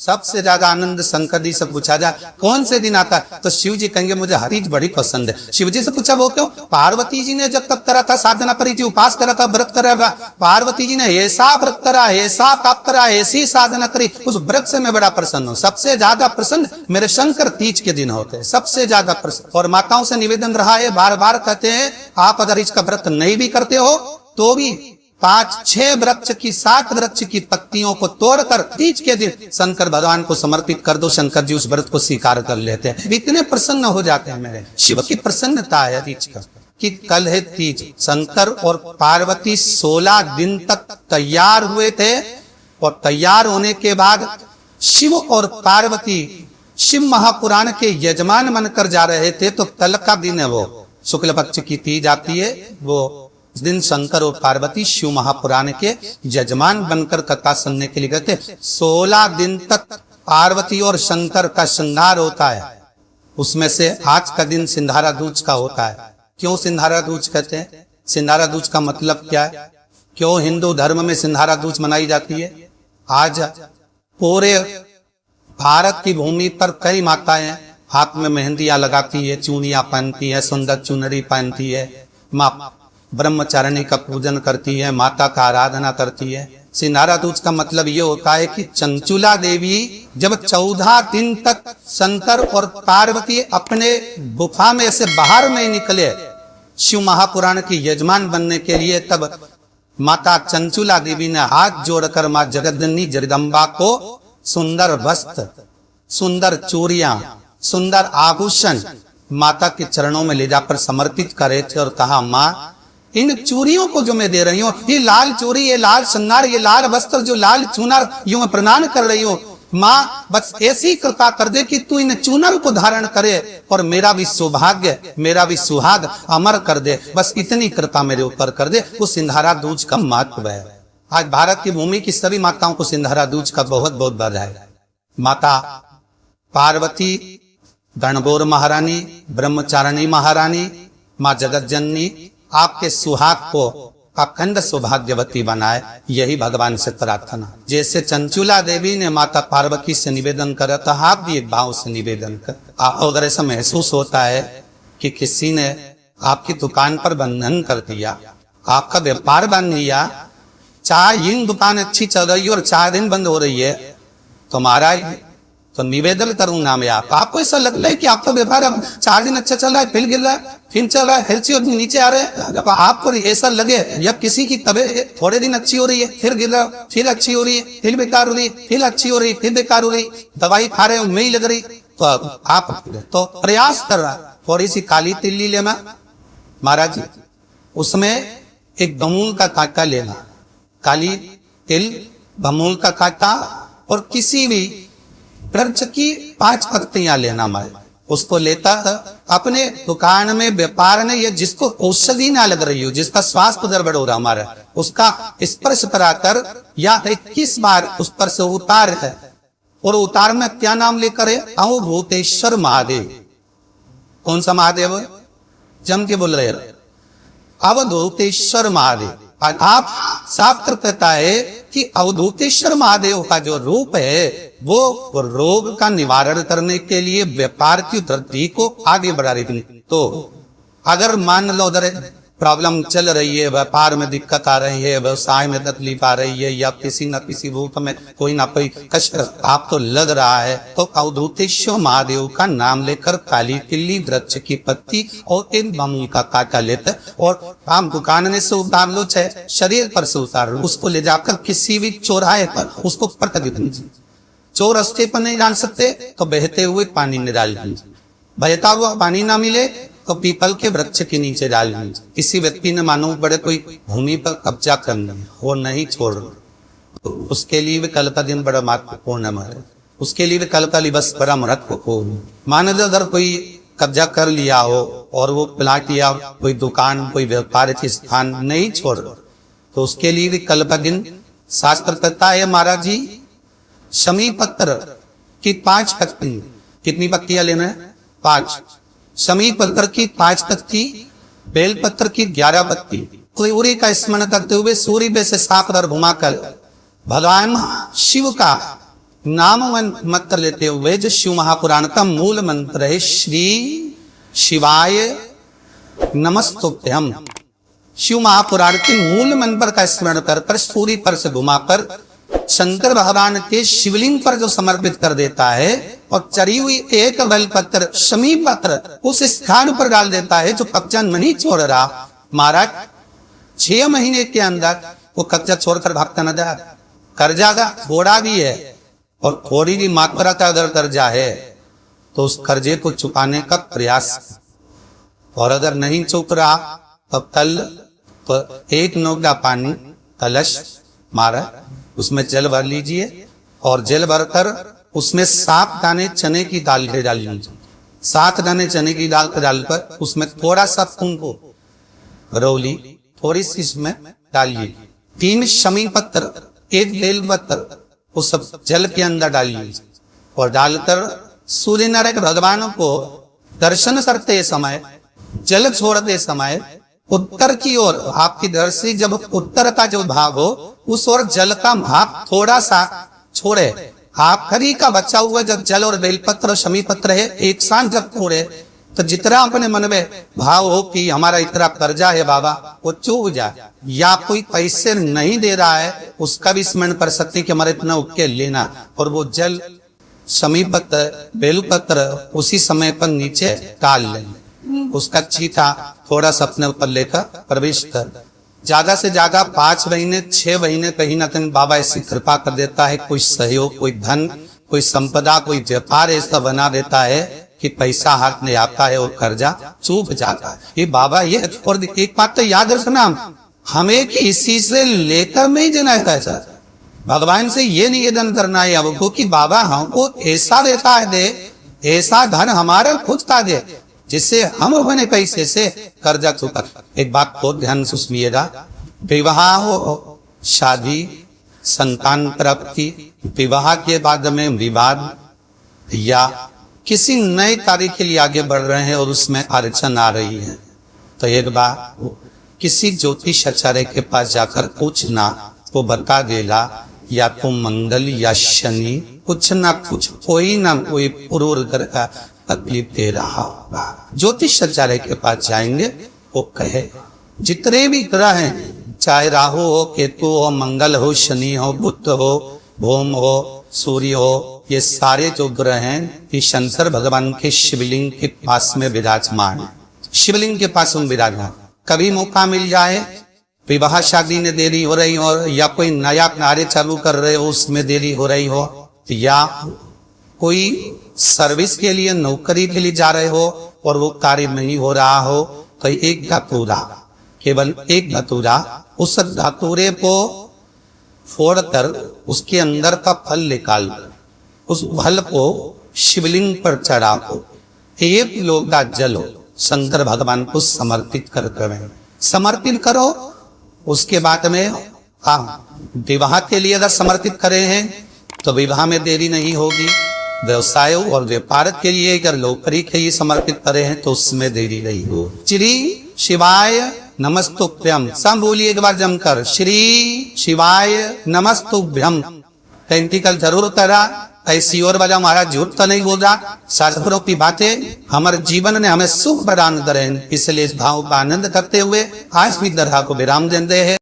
सबसे ज्यादा आनंद शंकर जी से पूछा जाए कौन से दिन आता है, तो शिव जी कहेंगे मुझे हर चीज बड़ी पसंद है। शिव जी से पूछा वो क्यों? पार्वती जी ने जब तप करा था, साधना करी थी, उपास करा था, व्रत करा, पार्वती जी ने ऐसा व्रत करा, ऐसा तप करा, ऐसी साधना करी, उस व्रत से मैं बड़ा प्रसन्न हूँ। सबसे ज्यादा प्रसन्न मेरे शंकर तीज के दिन होते हैं, सबसे ज्यादा प्रसन्न। और माताओं से निवेदन रहा है, बार बार कहते हैं आप अगर इसका व्रत नहीं भी करते हो तो भी 5-6 वृक्ष की 7 वृक्ष की पत्तियों को तोड़कर तीज के दिन शंकर भगवान को समर्पित कर दो। शंकर जी उस व्रत को स्वीकार कर लेते हैं, इतने प्रसन्न हो जाते हैं। मेरे शिव की प्रसन्नता है तीज का कि कल है तीज। शंकर और पार्वती 16 दिन तक तैयार हुए थे और तैयार होने के बाद शिव और पार्वती शिव महापुराण के यजमान बनकर जा रहे थे। तो कल का दिन है, वो शुक्ल पक्ष की तीज आती है, वो उस दिन शंकर और पार्वती शिव महापुराण के यजमान बनकर कथा सुनने के लिए गए थे। 16 दिन तक पार्वती और शंकर का श्रृंगार होता है। उसमें से आज का दिन सिंधारा दूज का होता है। क्यों सिंधारा दूज कहते हैं? सिंधारा दूज का मतलब क्या है? क्यों हिंदू धर्म में सिंधारा दूज मनाई जाती है? आज पूरे भारत की भूमि पर कई माताएं हाथ में मेहंदियां लगाती है, चूड़ियां पहनती है, सुंदर चुनरी पहनती है, माँ ब्रह्मचारिणी का पूजन करती है, माता का आराधना करती है। सिंधारा दूज का मतलब ये होता है कि चंचुला देवी जब 14 दिन तक शंकर और पार्वती अपने गुफा में से बाहर नहीं निकले शिव महापुराण की यजमान बनने के लिए, तब माता चंचुला देवी ने हाथ जोड़कर माँ जगदनी जगदम्बा को सुंदर वस्त्र, सुंदर चूड़ियां, सुंदर आभूषण माता के चरणों में ले जाकर समर्पित करे थे और कहा माँ इन चूड़ियों को जो मैं दे रही हूँ, ये लाल चूड़ी, ये लाल श्रृंगार, ये लाल वस्त्र, जो लाल चूनर यूं मैं प्रदान कर रही हूँ, माँ बस ऐसी कृपा कर दे कि तू इन चूनर को धारण करे और मेरा भी सौभाग्य, मेरा भी सुहाग अमर कर दे, बस इतनी कृपा मेरे ऊपर कर दे। वो सिंधारा दूज का महत्व है। आज भारत की भूमि की सभी माताओं को सिंधारा दूज का बहुत बहुत बधाई। माता पार्वती, गणगौर महारानी, ब्रह्मचारिणी महारानी, माँ जगत जननी आपके सुहाग को अखंड सौभाग्यवती बनाए, यही भगवान से प्रार्थना। जैसे चंचुला देवी ने माता पार्वती से निवेदन करा था, आप भी एक भाव से निवेदन कर। आपको अगर ऐसा महसूस होता है कि किसी ने आपकी दुकान पर बंधन कर दिया, आपका व्यापार बंद लिया, 4 दिन दुकान अच्छी चल रही है और 4 दिन बंद हो रही है, तो महाराज तो निवेदन करूंगा मैं आपको ऐसा लग रहा है कि आपका व्यापार अब 4 दिन अच्छा चल रहा है, फिर गिर रहा है, फिर चल रहा है, फिर नीचे आ रहे हैं, जब आपको ऐसा लगे या किसी की तबीयत थोड़े दिन अच्छी हो रही है, फिर गिर रहा है, फिर अच्छी हो रही है, फिर बेकार हो रही है, फिर अच्छी हो रही है, फिर बेकार हो रही, दवाई खा रहे हो नहीं लग रही, तो आप तो प्रयास कर रहा है थोड़ी सी काली तिल्ली लेना महाराज जी, उसमें एक बमूल का कांटा लेना, काली तिल बमूल का कांटा, और किसी भी वृक्ष की 5 पत्तियां लेना। मैं उसको लेता अपने दुकान में व्यापार में, ये जिसको औषधि ना लग रही हो, जिसका स्वास्थ्य गड़बड़ हो रहा हमारा, उसका स्पर्श कराकर या 21 बार उस पर से उतार है, और उतार में क्या नाम लेकर है? अवधूतेश्वर महादेव। कौन सा महादेव? जम के बोल रहे अवधूतेश्वर महादेव। आप शास्त्र कहता है कि अवधूतेश्वर महादेव का जो रूप है वो रोग का निवारण करने के लिए, व्यापार की वृद्धि को आगे बढ़ा रही थी। तो अगर मान लो उधर प्रॉब्लम चल रही है, व्यापार में दिक्कत आ रही है, व्यवसाय में तकलीफ आ रही है, या किसी न किसी रूप में कोई ना कोई कष्ट आपको लग रहा है, तो अवधूतेश्वर महादेव का नाम लेकर काली तिल्ली वृक्ष की पत्ती और एक बमूल का कांटा लेते और आप दुकान में से उतार लो, चाहे शरीर पर से उतार लो, उसको ले जाकर किसी भी चौराहे पर उसको पटक दीजिए। चोर रास्ते पर नहीं डाल सकते तो बहते हुए पानी में डाल दीजिए, बहता हुआ पानी ना मिले तो पीपल के वृक्ष के नीचे डाल दीजिए। किसी व्यक्ति ने मानो बड़े कोई भूमि पर कब्जा करना है, वो नहीं छोड़, तो उसके लिए भी कल का दिन बड़ा महत्वपूर्ण है, उसके लिए भी कल का दिवस बड़ा महत्वपूर्ण। मान लो अगर कोई कब्जा कर लिया हो और वो प्लाट या कोई दुकान, कोई व्यापार के स्थान नहीं छोड़, तो उसके लिए भी कल का दिन शास्त्र कहता है महाराज जी, शमी पत्र की 5 पत्ती, कितनी पत्तियां लेना है? 5। शमी पत्र की 5 पत्ती, बेल पत्र की 11 पत्ती, सूर्य का स्मरण करते हुए सूर्य में से 7 बार घुमाकर भगवान शिव का नाम मंत्र लेते हुए जो शिव महापुराण का मूल मंत्र है श्री शिवाय नमस्तुभ्यम। शिव महापुराण के मूल मंत्र का स्मरण कर सूर्य पर से घुमाकर शंकर भगवान के शिवलिंग पर जो समर्पित कर देता है और चढ़ी हुई एक बेलपत्र शमी पत्र उस स्थान पर डाल देता है जो कब्जा नहीं छोड़ रहा। महाराज 6 महीने के अंदर वो कब्जा छोड़कर भागता न जा कर्जा का घोड़ा भी है और थोड़ी भी मात्रा का अगर कर्जा है तो उस कर्जे को चुकाने का प्रयास, और अगर नहीं चुक रहा तब कल तो 1 नोगा पानी कलश मारा उसमें जल भर लीजिए और जल भरकर उसमें 7 दाने चने की दाल डाल लीजिए। 7 दाने चने की दाल डालकर उसमें थोड़ा सा कुंको रौली थोड़ी सी इसमें डालिए। 3 शमी पत्र 1 बेल पत्र उस सब जल के अंदर डालिए और डालकर सूर्य नारायण भगवान को दर्शन करते समय जल छोड़ते समय उत्तर की ओर आपकी दृष्टि जब उत्तर का जो भाग हो उस ओर जल का भाग थोड़ा सा छोड़े। आखिरी का बचा हुआ जब जल और बेलपत्र शमी पत्र है एक साथ जब छोड़े तो जितना अपने मन में भाव हो कि हमारा इतना कर्जा है बाबा वो चूक जाए, या कोई पैसे नहीं दे रहा है उसका भी स्मरण कर सकते हैं कि हमारा इतना उपके लेना, और वो जल शमी पत्र बेलपत्र उसी समय पर नीचे डाल लें। उसका चीथा थोड़ा सा अपने ऊपर लेकर प्रवेश कर ज्यादा से ज्यादा 5 महीने 6 महीने कहीं ना कहीं बाबा ऐसी कृपा कर देता है, कोई सहयोग कोई धन कोई संपदा कोई व्यापार ऐसा बना देता है कि पैसा हाथ में आता है और कर्जा चूक जाता है। ये बाबा ये, और एक बात तो याद रखना हमें कि इसी से लेकर नहीं देना है पैसा, भगवान से ये निवेदन करना है हमको कि बाबा हमको ऐसा देता है दे, ऐसा धन हमारा खुद का दे जिससे हम अपने पैसे से कर्जा चुका। एक बात को ध्यान से सुनिएगा, विवाह हो शादी संतान प्राप्ति विवाह के बाद में विवाद या किसी नए कार्य के लिए आगे बढ़ रहे हैं और उसमें अड़चन आ रही है तो एक बार किसी ज्योतिष आचार्य के पास जाकर पूछना, वो बता देगा या तो मंगल या शनि कुछ ना कुछ कोई ना कोई पूर्व ग्रह का तकलीफ दे रहा होगा। ज्योतिष आचार्य के पास जाएंगे वो कहे जितने भी ग्रह हैं चाहे राहु हो केतु हो मंगल हो शनि हो बुध हो भूम हो सूर्य हो, ये सारे जो ग्रह हैं ये शंकर भगवान के शिवलिंग के पास में विराजमान है। शिवलिंग के पास में विराजमान, कभी मौका मिल जाए विवाह शादी में देरी हो रही हो या कोई नया कार्य चालू कर रहे हो उसमें देरी हो रही हो या कोई सर्विस के लिए नौकरी के लिए जा रहे हो और वो कार्य नहीं हो रहा हो तो एक धतूरा, केवल एक धतूरा, उस धतूरे को फोड़कर उसके अंदर का फल निकाल उस फल को शिवलिंग पर चढ़ा को 1 लोटा जल शंकर भगवान को समर्पित कर समर्पित करो। उसके बाद में विवाह के लिए अगर समर्पित करे हैं तो विवाह में देरी नहीं होगी, व्यवसाय और व्यापार के लिए अगर नौकरी के लिए समर्पित करे हैं तो उसमें देरी नहीं हो। श्री शिवाय नमस्तुभ्यम, सब बोलिए एक बार जमकर श्री शिवाय नमस्तुभ्यम। टेंटिकल जरूर करा, ऐसी और वजह हमारा झूठ तो नहीं बोल रहा, शास्त्रों की बातें हमारे जीवन ने हमें सुख प्रदान करें, इसलिए इस भाव का आनंद करते हुए आज भी दरगाह को विराम देते हैं।